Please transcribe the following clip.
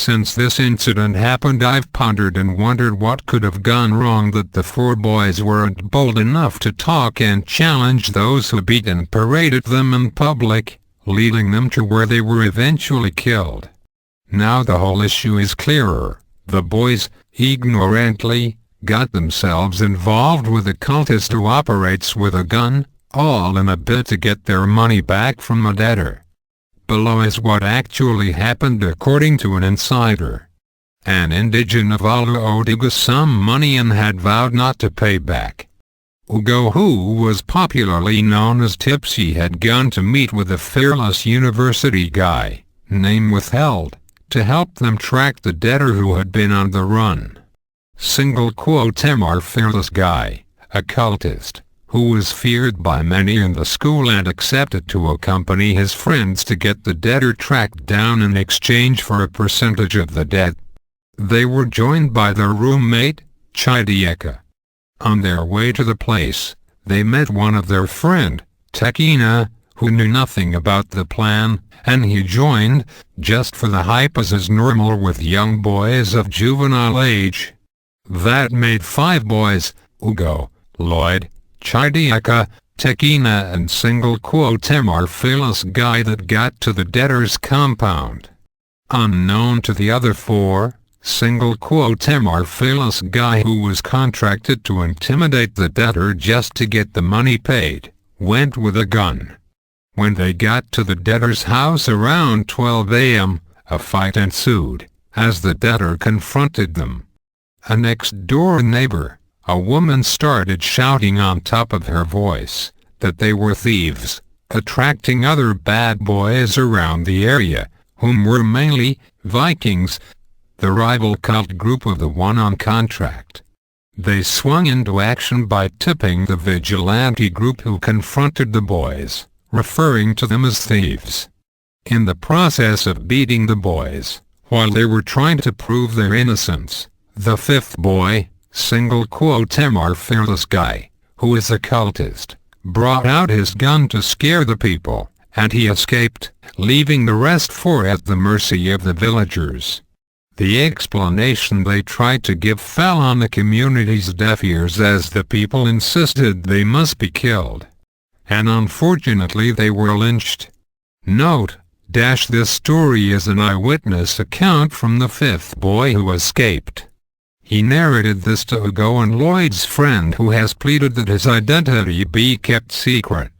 Since this incident happened, I've pondered and wondered what could have gone wrong that the 4 boys weren't bold enough to talk and challenge those who beat and paraded them in public, leading them to where they were eventually killed. Now the whole issue is clearer. The boys, ignorantly, got themselves involved with a cultist who operates with a gun, all in a bid to get their money back from a debtor. Below is what actually happened according to an insider. An indigene of Aluu owed Ugo some money and had vowed not to pay back. Ugo, who was popularly known as Tipsy, had gone to meet with a fearless university guy, named Withheld, to help them track the debtor who had been on the run. Our fearless guy, a cultist, who was feared by many in the school and accepted to accompany his friends to get the debtor tracked down in exchange for a percentage of the debt. They were joined by their roommate, Chidieka. On their way to the place, they met one of their friend, Tekina, who knew nothing about the plan, and he joined, just for the hype, as is normal with young boys of juvenile age. That made 5 boys: Ugo, Lloyd, Chidieka, Tekina and our fearless guy that got to the debtor's compound. Unknown to the other 4, our fearless guy, who was contracted to intimidate the debtor just to get the money paid, went with a gun. When they got to the debtor's house around 12 a.m., a fight ensued, as the debtor confronted them. A next-door neighbor, a woman, started shouting on top of her voice that they were thieves, attracting other bad boys around the area, whom were mainly Vikings, the rival cult group of the one on contract. They swung into action by tipping the vigilante group, who confronted the boys, referring to them as thieves. In the process of beating the boys, while they were trying to prove their innocence, the 5th boy, our fearless guy, who is a cultist, brought out his gun to scare the people, and he escaped, leaving the rest 4 at the mercy of the villagers. The explanation they tried to give fell on the community's deaf ears, as the people insisted they must be killed. And unfortunately they were lynched. Note: this story is an eyewitness account from the 5th boy who escaped. He narrated this to Ugo and Lloyd's friend, who has pleaded that his identity be kept secret.